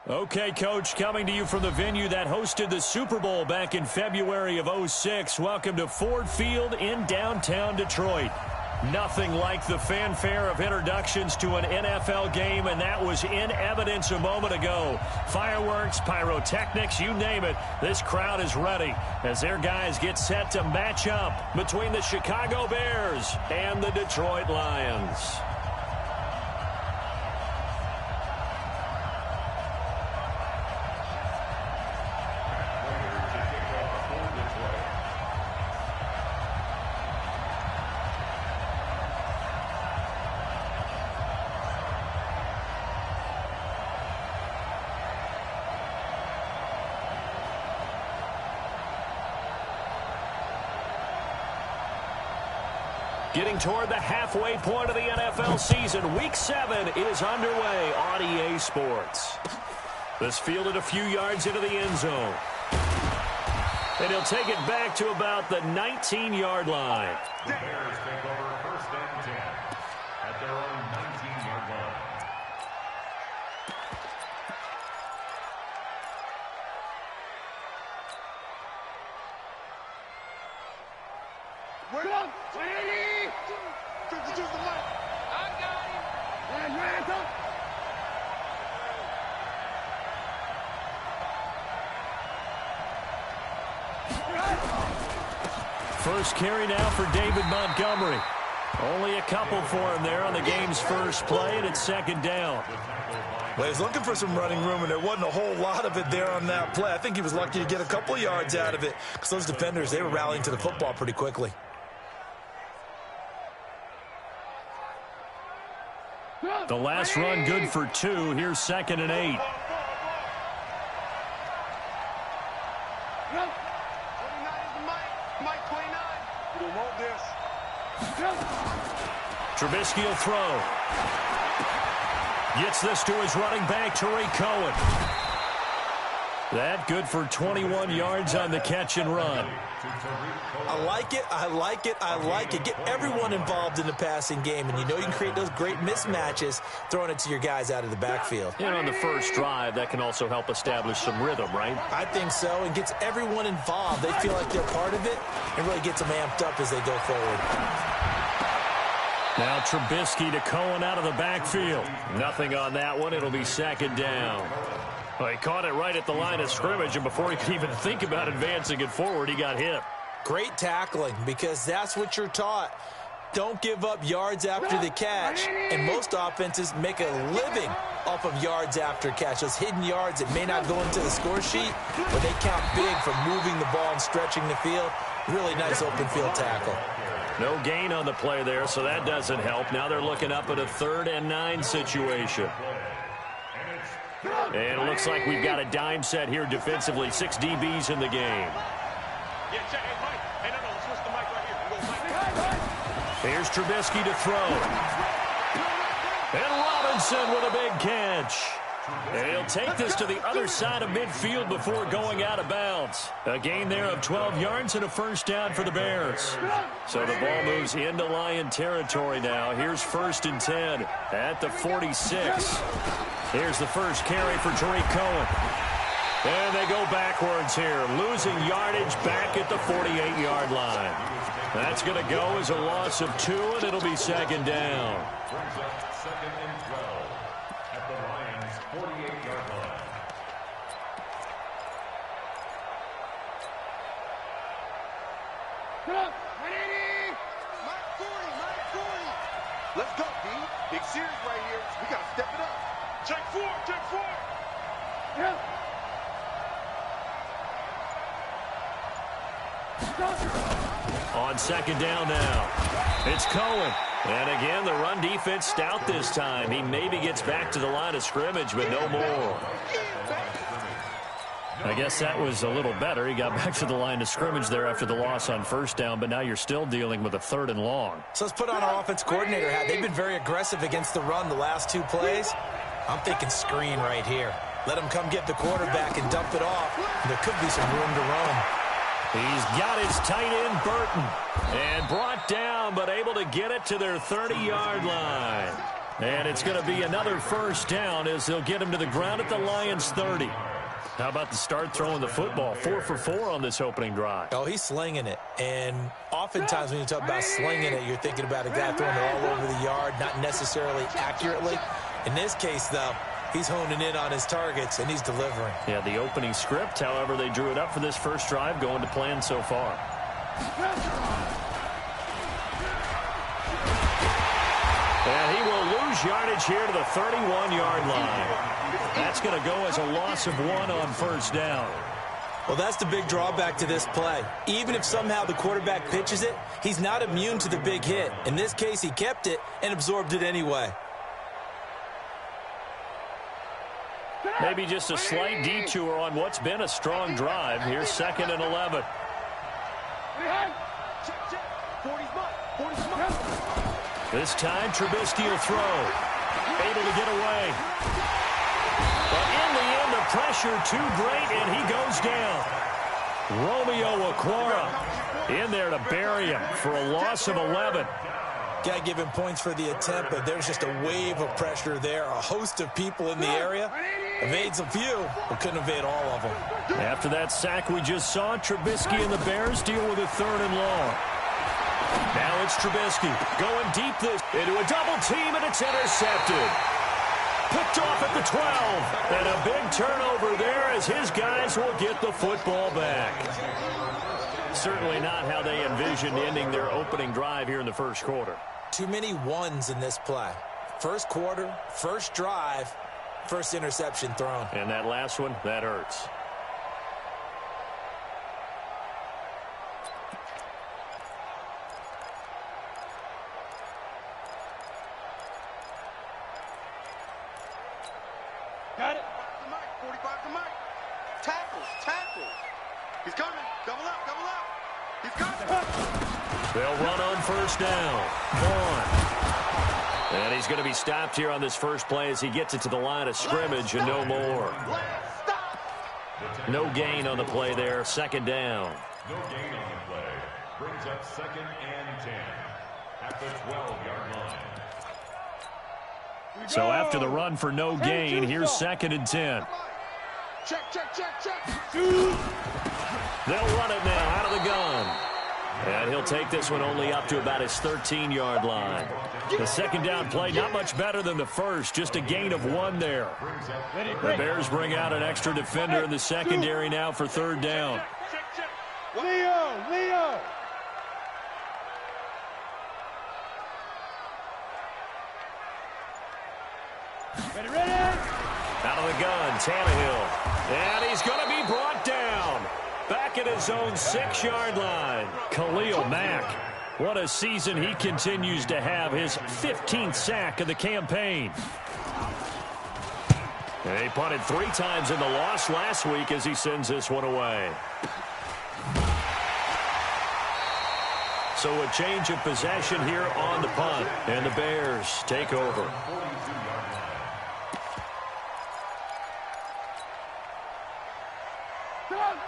Okay, Coach, coming to you from the venue that hosted the Super Bowl back in February of '06. Welcome to Ford Field in downtown Detroit. Nothing like the fanfare of introductions to an NFL game, and that was in evidence a moment ago. Fireworks, pyrotechnics, you name it. This crowd is ready as their guys get set to match up between the Chicago Bears and the Detroit Lions. Getting toward the halfway point of the NFL season, Week 7 is underway on EA Sports. This fielded a few yards into the end zone. And he'll take it back to about the 19-yard line. The Bears take over first and 10 at their own 19-yard line. We're up. 20. Choose the left. I got him. Yeah, hands up. First carry now for David Montgomery. Only a couple for him there on the game's first play, and it's second down. Well, he's looking for some running room, and there wasn't a whole lot of it there on that play. I think he was lucky to get a couple of yards out of it because those defenders, they were rallying to the football pretty quickly. The last run good for 2. Here's 2nd and 8. 29 is the mic. Mike 29. You don't want this. Trubisky will throw. Gets this to his running back, Tariq Cohen. That good for 21 yards on the catch and run. I like it, I like it, I like it. Get everyone involved in the passing game, and you know you can create those great mismatches throwing it to your guys out of the backfield. And on the first drive, that can also help establish some rhythm, right? I think so, and gets everyone involved. They feel like they're part of it, and really gets them amped up as they go forward. Now Trubisky to Cohen out of the backfield. Nothing on that one. It'll be second down. Well, he caught it right at the line of scrimmage, and before he could even think about advancing it forward, he got hit. Great tackling, because that's what you're taught. Don't give up yards after the catch, and most offenses make a living off of yards after catch. Those hidden yards that may not go into the score sheet, but they count big for moving the ball and stretching the field. Really nice open field tackle. No gain on the play there, so that doesn't help. Now they're looking up at a 3rd and 9 situation. And it looks like we've got a dime set here defensively. 6 DBs in the game. Here's Trubisky to throw. And Robinson with a big catch. And he'll take this to the other side of midfield before going out of bounds. A gain there of 12 yards and a first down for the Bears. So the ball moves into Lion territory now. Here's 1st and 10 at the 46. Here's the first carry for Tariq Cohen. And they go backwards here, losing yardage back at the 48-yard line. That's going to go as a loss of 2, and it'll be second down. Brings up 2nd and 12 at the Lions' 48-yard line. Mike 40, Mike 40. Let's go, D. Big series right here. We got to step it up. Check 4, check 4. Yeah. On second down now, it's Cohen. And again, the run defense stout this time. He maybe gets back to the line of scrimmage, but no more. I guess that was a little better. He got back to the line of scrimmage there after the loss on first down, but now you're still dealing with a 3rd and long. So let's put on our offense coordinator hat. They've been very aggressive against the run the last 2 plays. I'm thinking screen right here. Let him come get the quarterback and dump it off. There could be some room to roam. He's got his tight end, Burton, and brought down, but able to get it to their 30-yard line. And it's going to be another first down as they'll get him to the ground at the Lions' 30. How about the start throwing the football? 4 for 4 on this opening drive. Oh, he's slinging it. And oftentimes when you talk about slinging it, you're thinking about a guy throwing it all over the yard, not necessarily accurately. In this case, though, he's honing in on his targets, and he's delivering. Yeah, the opening script, however, they drew it up for this first drive, going to plan so far. And he will lose yardage here to the 31-yard line. That's going to go as a loss of 1 on first down. Well, that's the big drawback to this play. Even if somehow the quarterback pitches it, he's not immune to the big hit. In this case, he kept it and absorbed it anyway. Maybe just a slight detour on what's been a strong drive. Here's 2nd and 11. This time, Trubisky will throw. Able to get away. But in the end, the pressure too great, and he goes down. Romeo Okwara in there to bury him for a loss of 11. Got to give him points for the attempt, but there's just a wave of pressure there. A host of people in the area. Evades a few, but couldn't evade all of them. After that sack we just saw, Trubisky and the Bears deal with a 3rd and long. Now it's Trubisky going deep into a double team, and it's intercepted. Picked off at the 12. And a big turnover there as his guys will get the football back. Certainly not how they envisioned ending their opening drive here in the first quarter. Too many ones in this play. First quarter, first drive, first interception thrown. And that last one, that hurts. Got it. 45 to Mike. Tackles. He's coming. Double up. He's coming. They'll run on first down. 1. And he's going to be stopped here on this first play as he gets it to the line of scrimmage and no more. No gain on the play there. 2nd down. No gain on the play. Brings up 2nd and 10 at the 12-yard line. So after the run for no gain, here's 2nd and 10. Check. They'll run it now out of the gun. And he'll take this one only up to about his 13-yard line. The 2nd down play, not much better than the first, just a gain of 1 there. The Bears bring out an extra defender in the secondary now for 3rd down. Leo. Ready. Out of the gun, Tannehill. And he's going to be brought down. Back at his own 6-yard line. Khalil Mack. What a season he continues to have. His 15th sack of the campaign. And he punted 3 times in the loss last week as he sends this one away. So a change of possession here on the punt. And the Bears take over.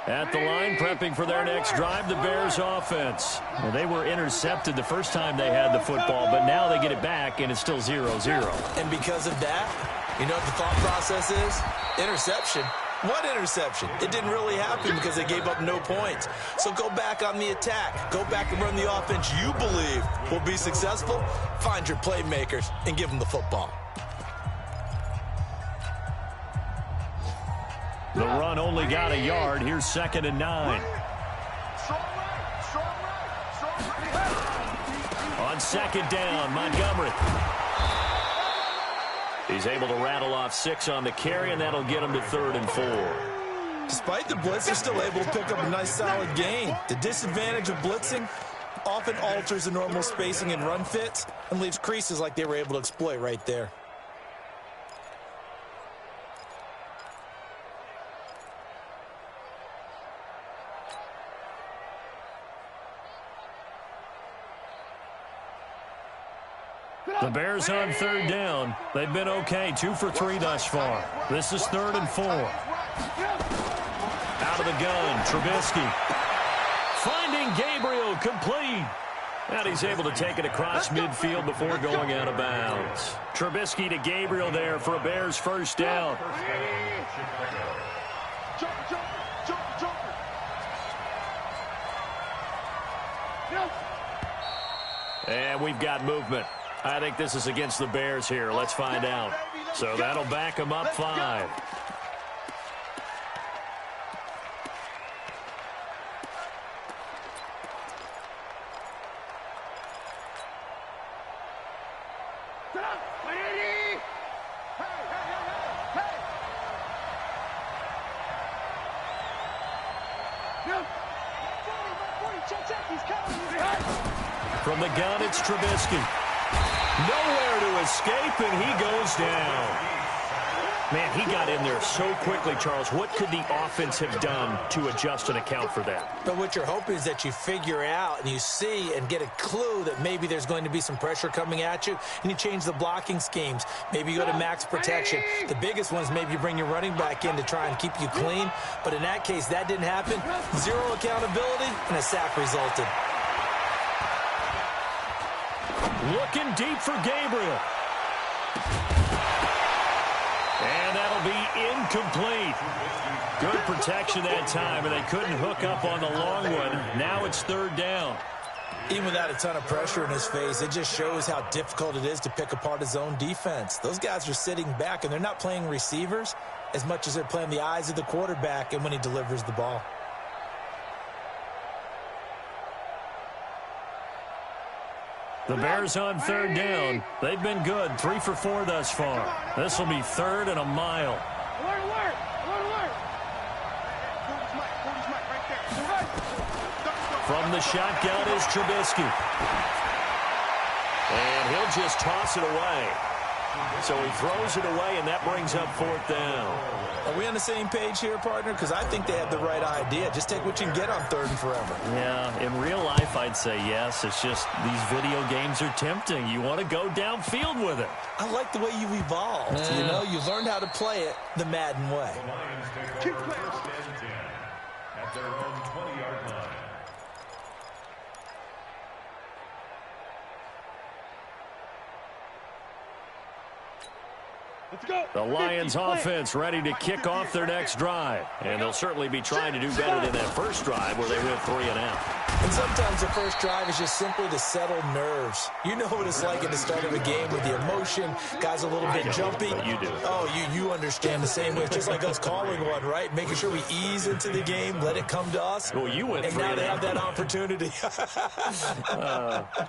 At the line, prepping for their next drive, the Bears offense. Well, they were intercepted the first time they had the football, but now they get it back, and it's still 0-0. And because of that, you know what the thought process is? Interception. What interception? It didn't really happen because they gave up no points. So go back on the attack. Go back and run the offense you believe will be successful. Find your playmakers and give them the football. The run only got a yard. Here's 2nd and 9. On 2nd down, Montgomery. He's able to rattle off 6 on the carry, and that'll get him to 3rd and 4. Despite the blitz, they're still able to pick up a nice solid gain. The disadvantage of blitzing often alters the normal spacing and run fits and leaves creases like they were able to exploit right there. The Bears on 3rd down. They've been okay, 2 for 3 thus far. This is 3rd and 4. Out of the gun, Trubisky. Finding Gabriel, complete. And he's able to take it across midfield before going out of bounds. Trubisky to Gabriel there for a Bears first down. And we've got movement. I think this is against the Bears here. Let's find out. So that'll back them up 5. From the gun, it's Trubisky. Nowhere to escape, and he goes down. Man, he got in there so quickly, Charles. What could the offense have done to adjust and account for that? But what you're hoping is that you figure out and you see and get a clue that maybe there's going to be some pressure coming at you, and you change the blocking schemes. Maybe you go to max protection. The biggest one is maybe you bring your running back in to try and keep you clean. But in that case, that didn't happen. 0 accountability, and a sack resulted. Looking deep for Gabriel. And that'll be incomplete. Good protection that time, and they couldn't hook up on the long one. Now it's 3rd down. Even without a ton of pressure in his face, it just shows how difficult it is to pick apart his own defense. Those guys are sitting back, and they're not playing receivers as much as they're playing the eyes of the quarterback and when he delivers the ball. The Bears on 3rd down. They've been good, 3 for 4 thus far. This will be 3rd and a mile. From the shotgun is Trubisky. And he'll just toss it away. So he throws it away, and that brings up 4th down. Are we on the same page here, partner? Because I think they have the right idea. Just take what you can get on 3rd and forever. Yeah, in real life, I'd say yes. It's just these video games are tempting. You want to go downfield with it. I like the way you evolved. Yeah. You know, you learned how to play it the Madden way. Keep playing. At their own 20-yard line. Let's go. The Lions offense ready to kick off their next drive. And they'll certainly be trying to do better than that first drive where they went 3 and out. And sometimes the first drive is just simply to settle nerves. You know what it's like at the start of a game with the emotion. Guys a little bit jumpy. You do. Oh, you understand the same way. It's just like us calling one, right? Making sure we ease into the game, let it come to us. Well, you went 3 and and now they out. have that opportunity.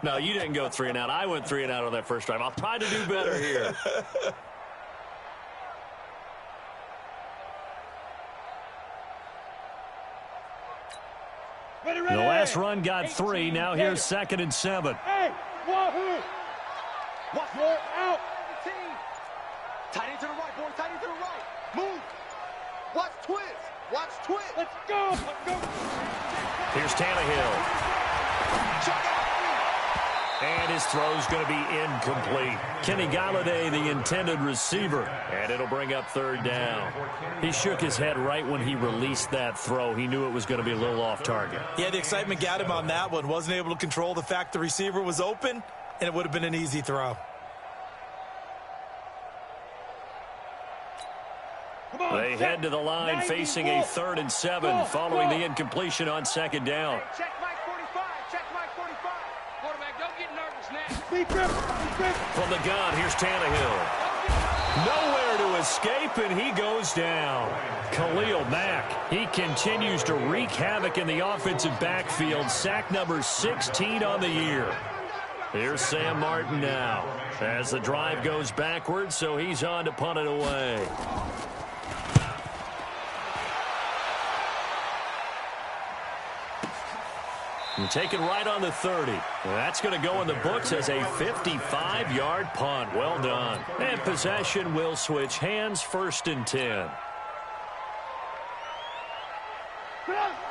No, you didn't go 3 and out. I went 3 and out on that first drive. I'll try to do better here. The last run got 3. Now here's 2nd and 7. Hey, wahoo! Watch more out. Tight end to the right, boy. Tight end to the right. Move. Watch twist. Watch twist. Let's go. Let's go. Here's Tannehill. And his throw's going to be incomplete. Kenny Galladay, the intended receiver. And it'll bring up 3rd down. He shook his head right when he released that throw. He knew it was going to be a little off target. Yeah, the excitement got him on that one. Wasn't able to control the fact the receiver was open, and it would have been an easy throw. They head to the line facing a 3rd and 7 following the incompletion on 2nd down. Check Mike 45. Check Mike 45. Quarterback, don't get nervous now. From the gun, here's Tannehill. Nowhere to escape, and he goes down. Khalil Mack, he continues to wreak havoc in the offensive backfield. Sack number 16 on the year. Here's Sam Martin now as the drive goes backwards, so he's on to punt it away. And taken right on the 30. That's going to go in the books as a 55-yard punt. Well done. And possession will switch hands, 1st and 10.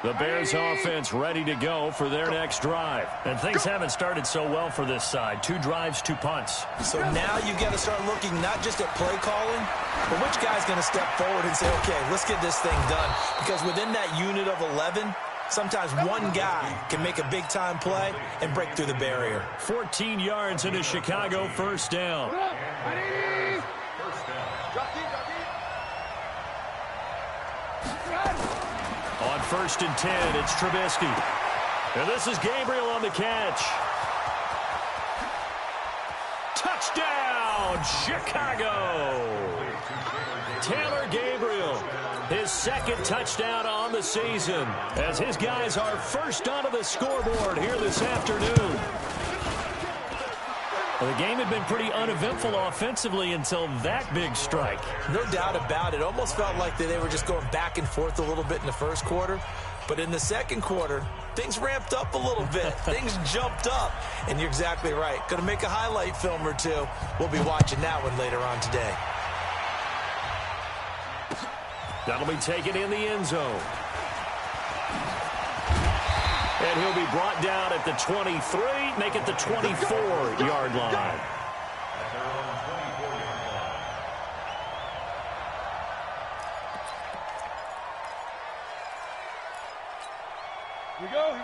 The Bears offense ready to go for their next drive. And things haven't started so well for this side. 2 drives, 2 punts. So now you've got to start looking not just at play calling, but which guy's going to step forward and say, okay, let's get this thing done. Because within that unit of 11, Sometimes one guy can make a big-time play and break through the barrier. 14 yards and a Chicago first down. On 1st and 10, it's Trubisky. And this is Gabriel on the catch. Touchdown, Chicago! Taylor Gabriel, his second touchdown on the season, as his guys are first onto the scoreboard here this afternoon. Well, the game had been pretty uneventful offensively until that big strike. No doubt about it. Almost felt like they were just going back and forth a little bit in the first quarter. But in the second quarter, things ramped up a little bit. Things jumped up. And you're exactly right. Going to make a highlight film or two. We'll be watching that one later on today. That'll be taken in the end zone. And he'll be brought down at the 23, make it the 24-yard line.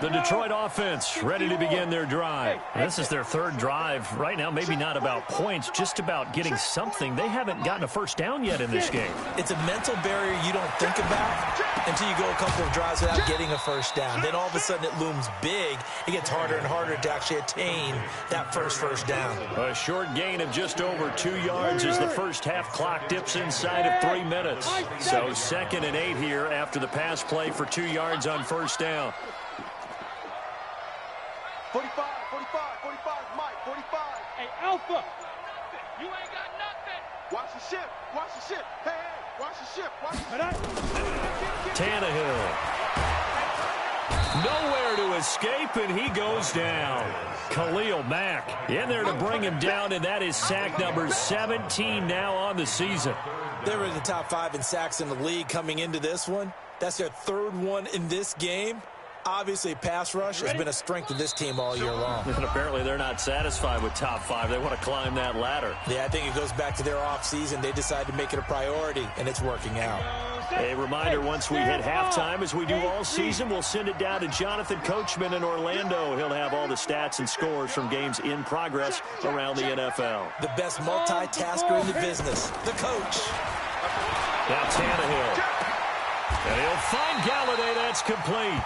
The Detroit offense ready to begin their drive. This is their third drive. Right now, maybe not about points, just about getting something. They haven't gotten a first down yet in this game. It's a mental barrier you don't think about until you go a couple of drives without getting a first down. Then all of a sudden it looms big. It gets harder and harder to actually attain that first down. A short gain of just over 2 yards as the first half clock dips inside of 3 minutes. So 2nd and 8 here after the pass play for 2 yards on first down. 45, Mike, 45. Hey, Alpha, you ain't got nothing. Watch the ship. Hey, watch the ship. Tannehill. Nowhere to escape, and he goes down. Khalil Mack in there to bring him down, and that is sack number 17 now on the season. They were in the top 5 in sacks in the league coming into this one. That's their third one in this game. Obviously, pass rush has been a strength of this team all year long. And apparently they're not satisfied with top 5. They want to climb that ladder. Yeah, I think it goes back to their offseason. They decided to make it a priority, and it's working out. A reminder, once we hit halftime, as we do all season, we'll send it down to Jonathan Coachman in Orlando. He'll have all the stats and scores from games in progress around the NFL. The best multitasker in the business, the coach. Now Tannehill. And he'll find Galladay. That's complete.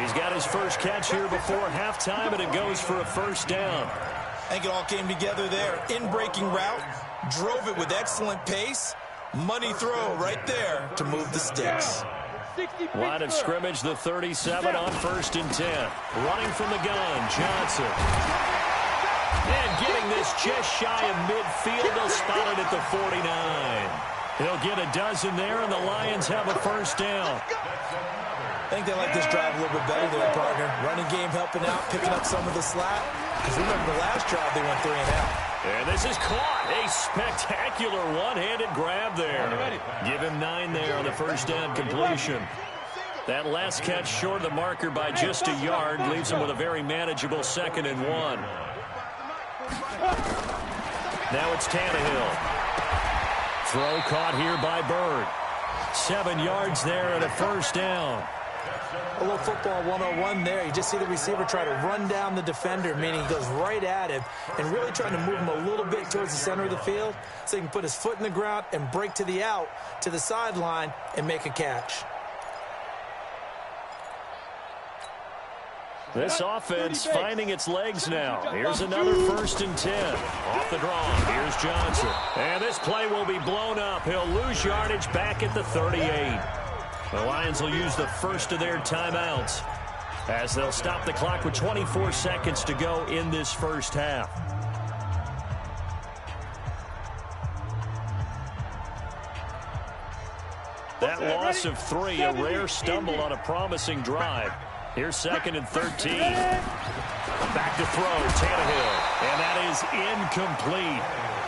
He's got his first catch here before halftime, and it goes for a first down. I think it all came together there. In-breaking route, drove it with excellent pace. Money throw right there to move the sticks. Line of scrimmage, the 37 on 1st and 10. Running from the gun, Johnson. And getting this just shy of midfield. They'll spot it at the 49. He'll get a dozen there, and the Lions have a first down. I think they like this drive a little bit better there, partner. Running game helping out, picking up some of the slack. Because remember the last drive, they went 3 and out. And this is caught. A spectacular one-handed grab there. Give him 9 there on the first down completion. That last catch short of the marker by just a yard leaves him with a very manageable 2nd and 1. Now it's Tannehill. Throw caught here by Bird. 7 yards there and a first down. A little football 101 there. You just see the receiver try to run down the defender, meaning he goes right at him and really trying to move him a little bit towards the center of the field so he can put his foot in the ground and break to the out, to the sideline, and make a catch. This offense finding its legs now. Here's another 1st and 10. Off the draw. Here's Johnson. And this play will be blown up. He'll lose yardage back at the 38. The Lions will use the first of their timeouts as they'll stop the clock with 24 seconds to go in this first half. That loss of 3, a rare stumble on a promising drive. Here's 2nd and 13. Back to throw, Tannehill. And that is incomplete.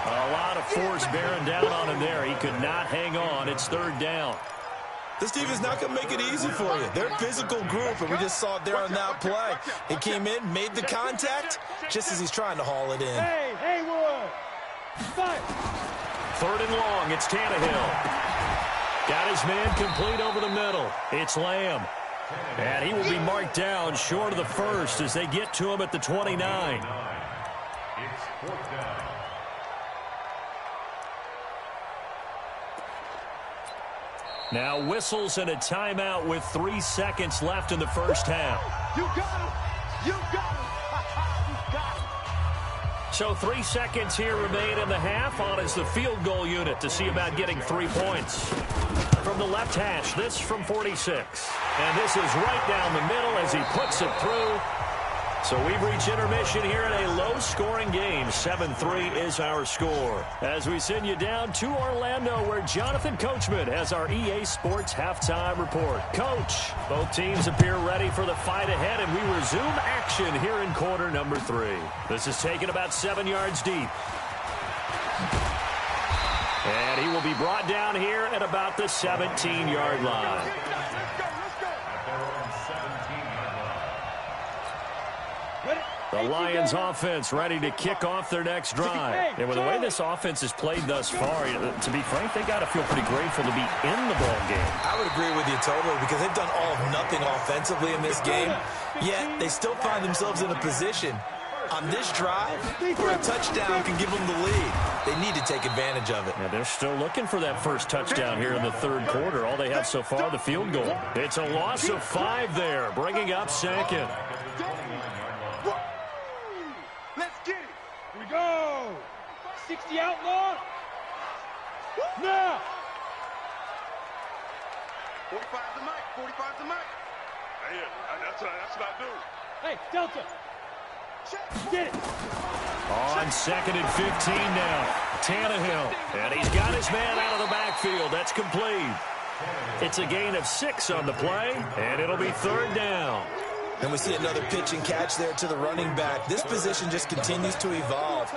A lot of force bearing down on him there. He could not hang on. It's 3rd down. This team is not going to make it easy for you. They're a physical group, and we just saw it there on that play. He came in, made the contact, just as he's trying to haul it in. Hey, Wood. 3rd and long, it's Tannehill. Got his man complete over the middle. It's Lamb. And he will be marked down short of the first as they get to him at the 29. It's fourth down. Now whistles and a timeout with 3 seconds left in the first half. You got him. You got him. You got him. So 3 seconds here remain in the half. On is the field goal unit to see about getting 3 points. From the left hash, this from 46. And this is right down the middle as he puts it through. So we've reached intermission here in a low-scoring game. 7-3 is our score. As we send you down to Orlando, where Jonathan Coachman has our EA Sports halftime report. Coach, both teams appear ready for the fight ahead, and we resume action here in quarter number 3. This is taken about 7 yards deep. And he will be brought down here at about the 17-yard line. The Lions offense ready to kick off their next drive. And with the way this offense has played thus far, to be frank, they got to feel pretty grateful to be in the ball game. I would agree with you totally because they've done all of nothing offensively in this game, yet they still find themselves in a position on this drive where a touchdown can give them the lead. They need to take advantage of it. Yeah, they're still looking for that first touchdown here in the third quarter. All they have so far, the field goal. It's a loss of 5 there, bringing up second. Let's get it. Here we go. 60 outlaw. Now. 45's the mic. 45's the mic. Yeah, that's what I do. Hey, Delta. Get it. On second and 15 now. Tannehill. And he's got his man out of the backfield. That's complete. It's a gain of 6 on the play, and it'll be third down. And we see another pitch and catch there to the running back. This position just continues to evolve.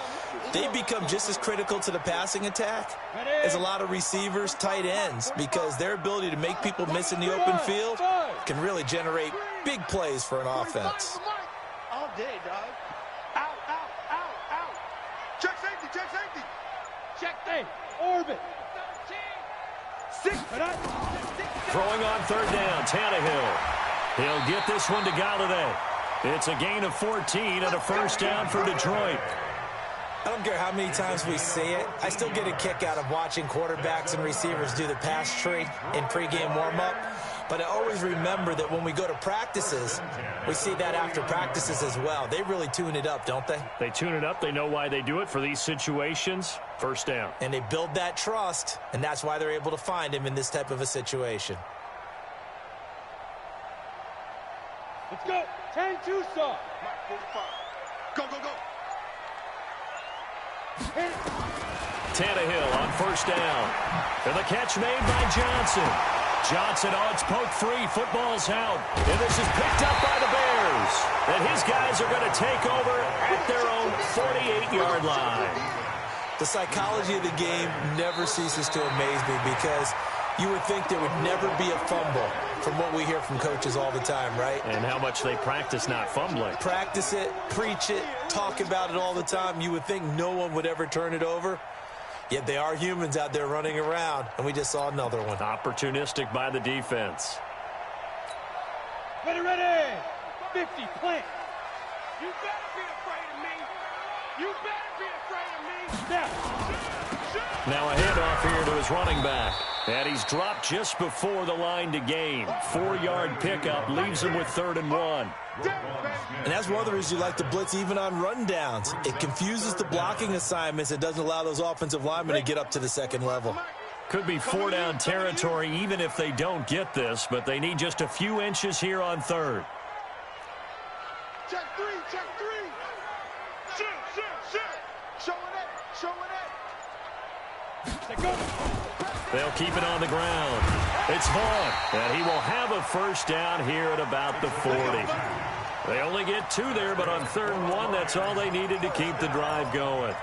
They become just as critical to the passing attack as a lot of receivers, tight ends, because their ability to make people miss in the open field can really generate big plays for an offense. All day, dog. Out, out, out, out. Check safety, check safety. Check thing. Orbit. 6. Throwing on third down, Tannehill. He'll get this one to Galladay. It's a gain of 14 and a first down for Detroit. I don't care how many times we see it. I still get a kick out of watching quarterbacks and receivers do the pass tree in pregame warm-up. But I always remember that when we go to practices, we see that after practices as well. They really tune it up, don't they? They tune it up. They know why they do it for these situations. First down. And they build that trust, and that's why they're able to find him in this type of a situation. Let's go. 10-2 saw. Mike, 45. Go, go, go. Tannehill on first down. And the catch made by Johnson. Johnson, oh, it's poked free. Football's out. And this is picked up by the Bears. And his guys are going to take over at their own 48-yard line. The psychology of the game never ceases to amaze me because you would think there would never be a fumble from what we hear from coaches all the time, right? And how much they practice not fumbling. Practice it, preach it, talk about it all the time. You would think no one would ever turn it over. Yet they are humans out there running around, and we just saw another one. Opportunistic by the defense. Ready, ready. 50, plant. You better be afraid of me. You better be afraid of me. Now. Now a handoff here to his running back. And he's dropped just before the line to gain. 4-yard pickup leaves him with 3rd and 1. And that's one of the reasons you like to blitz even on rundowns. It confuses the blocking assignments. It doesn't allow those offensive linemen to get up to the second level. Could be 4-down territory even if they don't get this, but they need just a few inches here on 3rd. Check 3, check 3. Shoot, shoot, shoot. Showing it, showing it. Go. They'll keep it on the ground. It's Vaughn, and he will have a first down here at about the 40. They only get 2 there, but on 3rd and 1, that's all they needed to keep the drive going.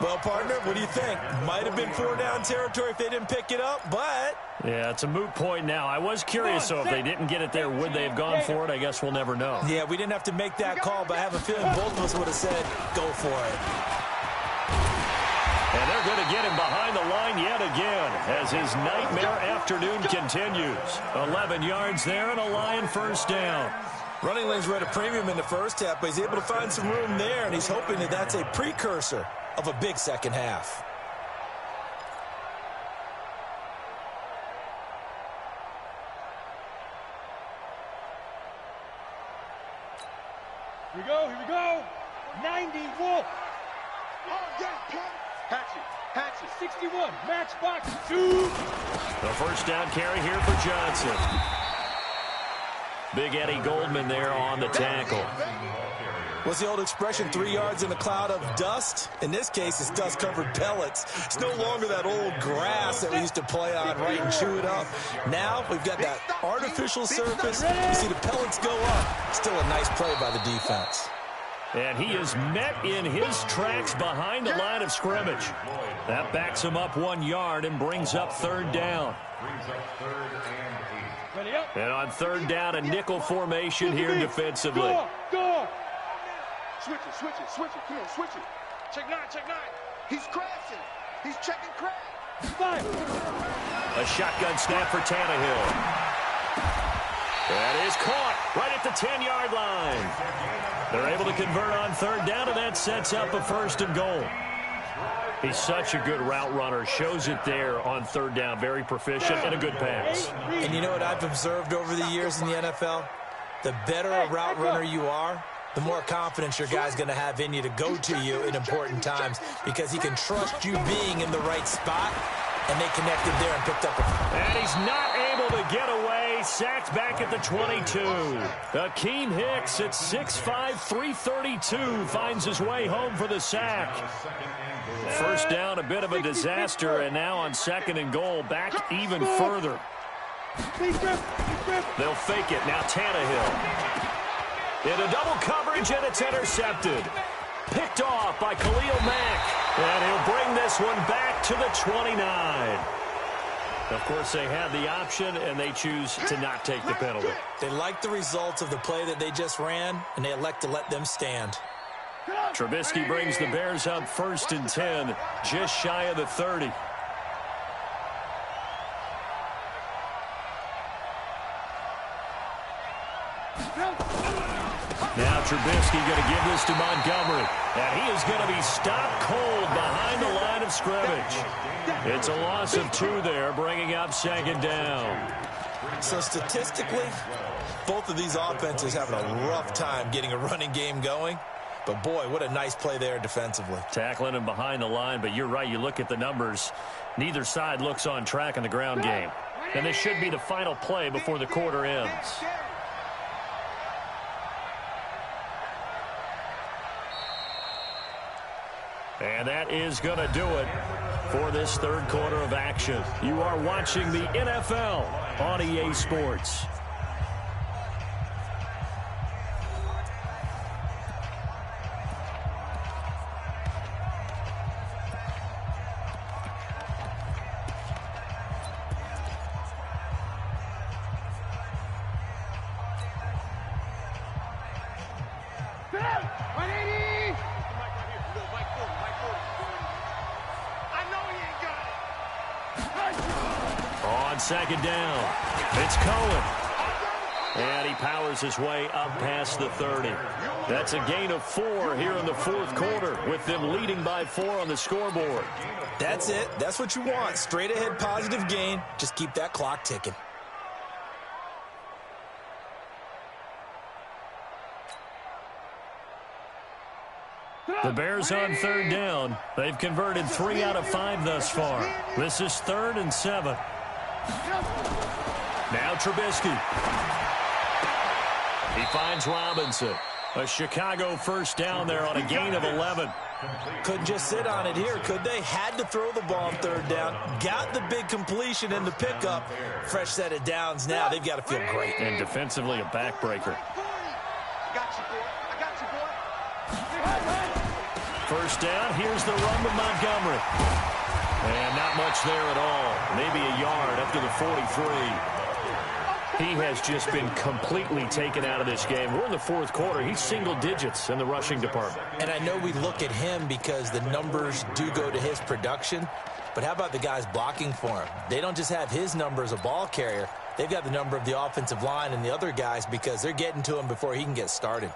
Well, partner, what do you think? Might have been 4-down territory if they didn't pick it up, but... Yeah, it's a moot point now. I was curious, so if they didn't get it there, would they have gone for it? I guess we'll never know. Yeah, we didn't have to make that call, but I have a feeling both of us would have said, go for it. And they're going to get him behind the line yet again. as his nightmare afternoon continues. 11 yards there and a Lion first down. Running lanes were at a premium in the first half, but he's able to find some room there, and he's hoping that that's a precursor of a big second half. Here we go. 90, Wolf. Hatchet. 61, matchbox, 2. The first down carry here for Johnson. Big Eddie Goldman there on the tackle. What's the old expression, 3 yards in a cloud of dust? In this case, it's dust-covered pellets. It's no longer that old grass that we used to play on, right, and chew it up. Now we've got that artificial surface. You see the pellets go up. Still a nice play by the defense. And he is met in his tracks behind the line of scrimmage. That backs him up 1 yard and brings up third down. And on third down, a nickel formation here defensively. Go. Switch it. Come on, switch it. Check nine. He's crashing. He's checking crash. 5. A shotgun snap for Tannehill. That is caught right at the 10-yard line. They're able to convert on third down, and that sets up a first and goal. He's such a good route runner. Shows it there on third down. Very proficient and a good pass. And you know what I've observed over the years in the NFL? The better a route runner you are, the more confidence your guy's going to have in you to go to you in important times, because he can trust you being in the right spot, and they connected there and picked up a... And he's not able to get away. Sacked back at the 22. Akeem Hicks at 6'5", 332 finds his way home for the sack. First down, a bit of a disaster, and now on second and goal, back even further. They'll fake it. Now Tannehill. Into double coverage, and it's intercepted. Picked off by Khalil Mack. And he'll bring this one back to the 29. Of course, they had the option, and they choose to not take the penalty. They like the results of the play that they just ran, and they elect to let them stand. Trubisky brings the Bears up first and 10, just shy of the 30. Now Trubisky going to give this to Montgomery, and he is going to be stopped cold behind the line of scrimmage. It's a loss of 2 there, bringing up second down. So statistically, both of these offenses having a rough time getting a running game going. But, boy, what a nice play there defensively. Tackling him behind the line, but you're right. You look at the numbers. Neither side looks on track in the ground game. And this should be the final play before the quarter ends. And that is going to do it for this third quarter of action. You are watching the NFL on EA Sports. Second down. It's Cohen. And he powers his way up past the 30. That's a gain of 4 here in the fourth quarter, with them leading by 4 on the scoreboard. That's it. That's what you want. Straight ahead positive gain. Just keep that clock ticking. The Bears on third down. They've converted 3 out of 5 thus far. This is 3rd and 7. Now Trubisky. He finds Robinson. A Chicago first down there on a gain of 11. Couldn't just sit on it here, could they? Had to throw the ball on third down. Got the big completion in the pickup. Fresh set of downs now. They've got to feel great. And defensively, a backbreaker. First down. Here's the run with Montgomery. And not much there at all. Maybe a yard up to the 43. He has just been completely taken out of this game. We're in the fourth quarter. He's single digits in the rushing department. And I know we look at him because the numbers do go to his production, But how about the guys blocking for him? They don't just have his number as a ball carrier. They've got the number of the offensive line and the other guys because they're getting to him before he can get started.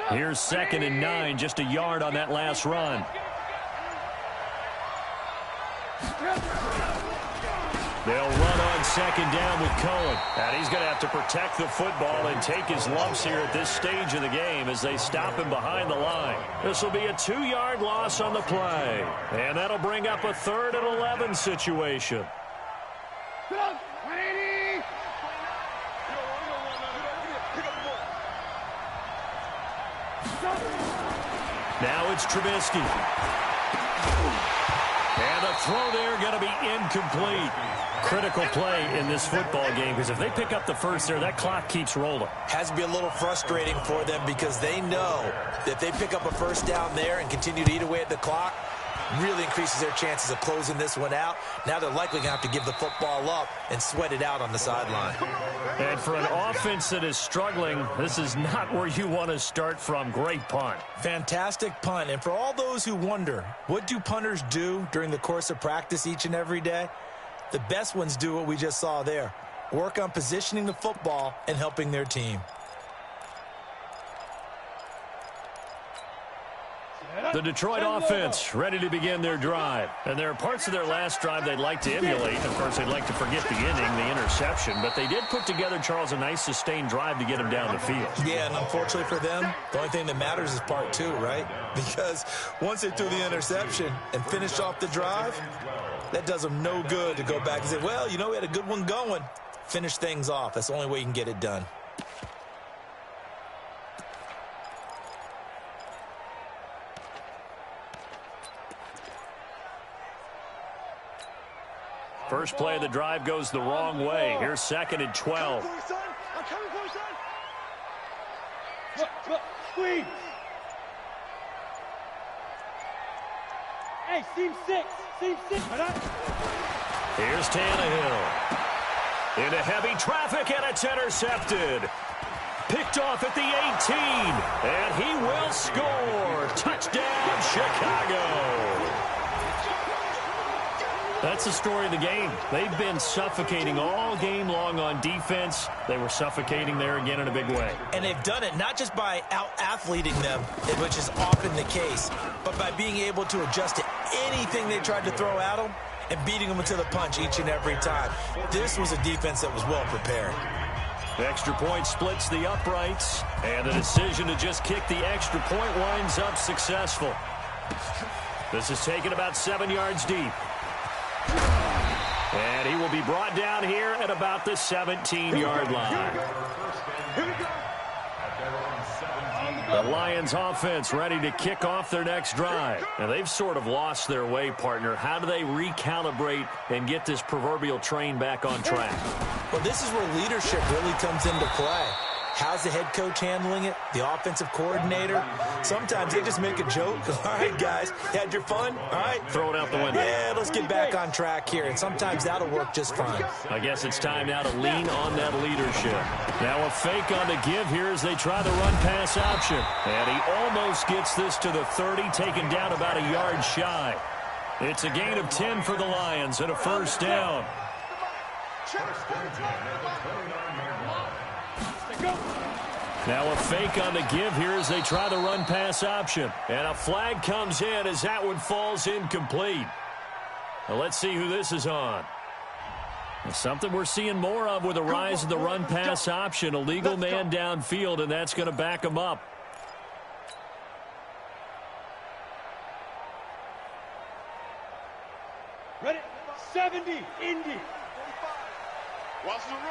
Here's 2nd and 9, just a yard on that last run. They'll run on 2nd down with Cohen. And he's going to have to protect the football and take his lumps here at this stage of the game as they stop him behind the line. This will be a 2-yard loss on the play. And that'll bring up a 3rd and 11 situation. Now it's Trubisky. And the throw there going to be incomplete. Critical play in this football game because if they pick up the first there, that clock keeps rolling. Has to be a little frustrating for them because they know that if they pick up a first down there and continue to eat away at the clock, really increases their chances of closing this one out. Now they're likely going to have to give the football up and sweat it out on the sideline. And for an offense that is struggling, this is not where you want to start from. Great punt. Fantastic punt. And for all those who wonder, what do punters do during the course of practice each and every day? The best ones do what we just saw there. Work on positioning the football and helping their team. The Detroit offense ready to begin their drive. And there are parts of their last drive they'd like to emulate. Of course, they'd like to forget the ending, the interception. But they did put together, Charles, a nice sustained drive to get him down the field. Yeah, and unfortunately for them, the only thing that matters is part 2, right? Because once they threw the interception and finished off the drive, that does them no good to go back and say, well, you know, we had a good one going. Finish things off. That's the only way you can get it done. First play of the drive goes the wrong way. Here's 2nd and 12. I'm coming for you, son. Look, squeeze. Hey, seam 6. Here's Tannehill. Into heavy traffic, and it's intercepted. Picked off at the 18. And he will score. Touchdown, Chicago. That's the story of the game. They've been suffocating all game long on defense. They were suffocating there again in a big way. And they've done it not just by out-athleting them, which is often the case, but by being able to adjust to anything they tried to throw at them and beating them to the punch each and every time. This was a defense that was well prepared. The extra point splits the uprights, and the decision to just kick the extra point winds up successful. This is taken about 7 yards deep. And he will be brought down here at about the 17-yard line. The Lions offense ready to kick off their next drive. And they've sort of lost their way, partner. How do they recalibrate and get this proverbial train back on track? Well, this is where leadership really comes into play. How's the head coach handling it? The offensive coordinator? Sometimes they just make a joke. All right, guys, you had your fun? All right. Throw it out the window. Yeah, let's get back on track here. And sometimes that'll work just fine. I guess it's time now to lean on that leadership. Now a fake on the give here as they try the run-pass option. And he almost gets this to the 30, taken down about a yard shy. It's a gain of 10 for the Lions and a first down. Now a fake on the give here as they try the run-pass option. And a flag comes in as that one falls incomplete. Now let's see who this is on. Something we're seeing more of with the rise of the run-pass option. A legal man downfield, and that's going to back him up. Ready? 70, Indy. Watch the run.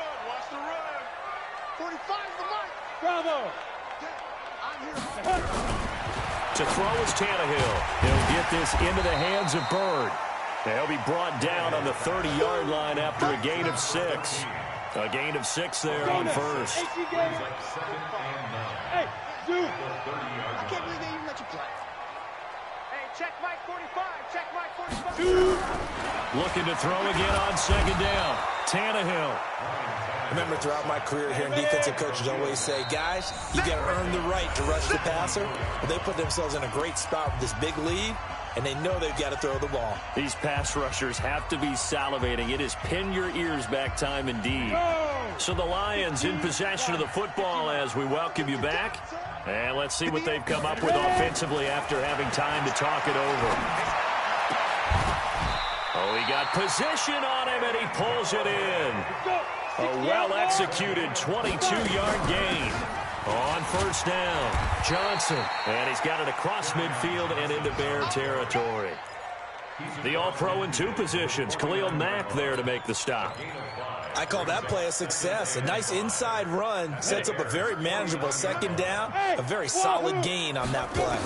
45 the mark. Bravo. I'm here. To throw is Tannehill. He'll get this into the hands of Bird. He'll be brought down on the 30-yard line after a gain of 6. A gain of 6 there on first. Hey, dude. I can't believe they even let you play. Hey, Check Mike 45. Check Mike 45. Looking to throw again on second down. Tannehill. Remember, throughout my career here in defensive coaches always say, guys, you got to earn the right to rush the passer. Well, they put themselves in a great spot with this big lead, and they know they've got to throw the ball. These pass rushers have to be salivating. It is pin your ears back time indeed. So the Lions in possession of the football as we welcome you back. And let's see what they've come up with offensively after having time to talk it over. Oh, he got position on him, and he pulls it in. A well-executed 22-yard gain on first down. Johnson, and he's got it across midfield and into Bear territory. The All-Pro in two positions. Khalil Mack there to make the stop. I call that play a success. A nice inside run sets up a very manageable second down. A very solid gain on that play.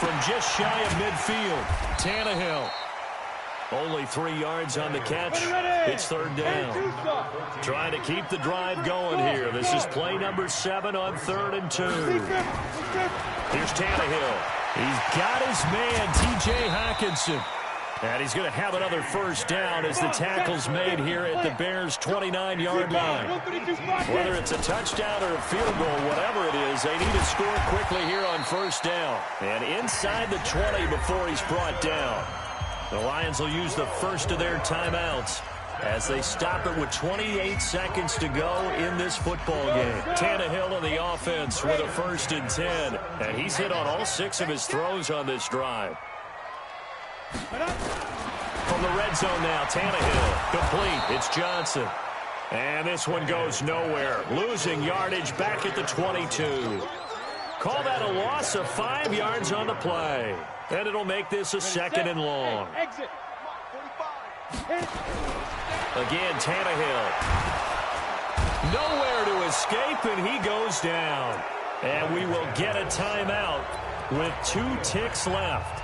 From just shy of midfield, Tannehill. Only 3 yards on the catch. It's third down. Trying to keep the drive going here. This is play number 7 on 3rd and 2. Here's Tannehill. He's got his man, T.J. Hockenson. And he's going to have another first down as the tackle's made here at the Bears' 29-yard line. Whether it's a touchdown or a field goal, whatever it is, they need to score quickly here on first down. And inside the 20 before he's brought down. The Lions will use the first of their timeouts as they stop it with 28 seconds to go in this football game. Tannehill in the offense with a 1st and 10. And he's hit on all 6 of his throws on this drive. From the red zone now, Tannehill. Complete. It's Johnson. And this one goes nowhere. Losing yardage back at the 22. Call that a loss of 5 yards on the play. And it'll make this a 2nd and long. Again, Tannehill. Nowhere to escape, and he goes down. And we will get a timeout with 2 ticks left.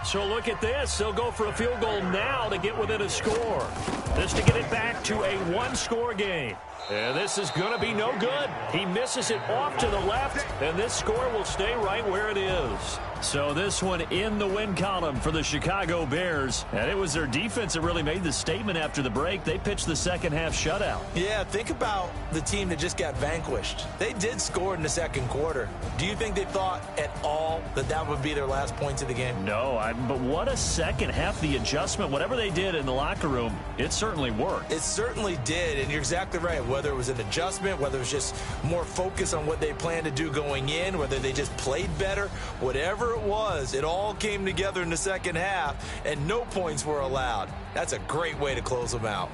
So look at this. They'll go for a field goal now to get within a score. This to get it back to a 1-score game. And this is going to be no good. He misses it off to the left, and this score will stay right where it is. So this one in the win column for the Chicago Bears. And it was their defense that really made the statement after the break. They pitched the second-half shutout. Yeah, think about the team that just got vanquished. They did score in the second quarter. Do you think they thought at all that that would be their last points of the game? No, but what a second half. The adjustment, whatever they did in the locker room, it certainly worked. It certainly did, and you're exactly right. Whether it was an adjustment, whether it was just more focus on what they planned to do going in, whether they just played better, whatever it was, it all came together in the second half, and no points were allowed. That's a great way to close them out.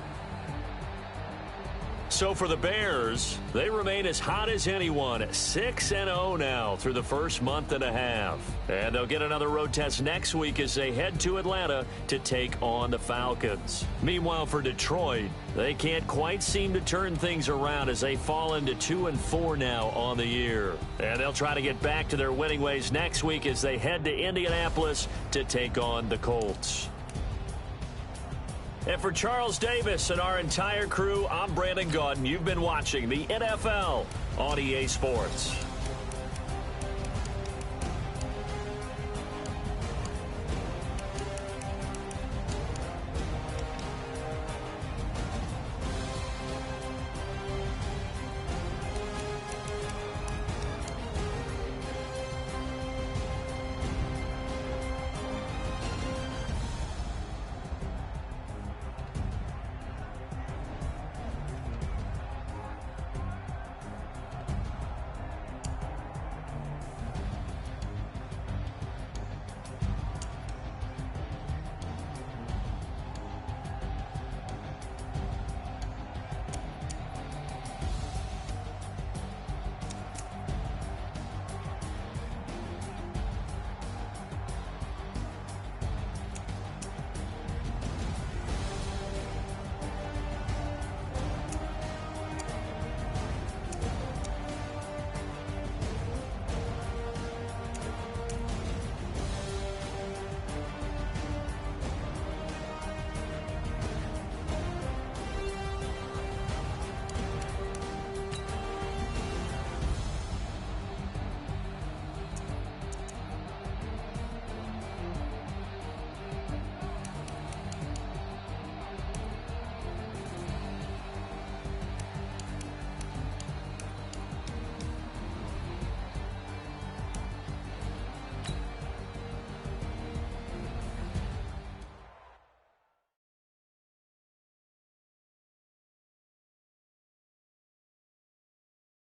So for the Bears, they remain as hot as anyone, 6-0 now through the first month and a half. And they'll get another road test next week as they head to Atlanta to take on the Falcons. Meanwhile, for Detroit, they can't quite seem to turn things around as they fall into 2-4 now on the year. And they'll try to get back to their winning ways next week as they head to Indianapolis to take on the Colts. And for Charles Davis and our entire crew, I'm Brandon Gaudin. You've been watching the NFL on EA Sports.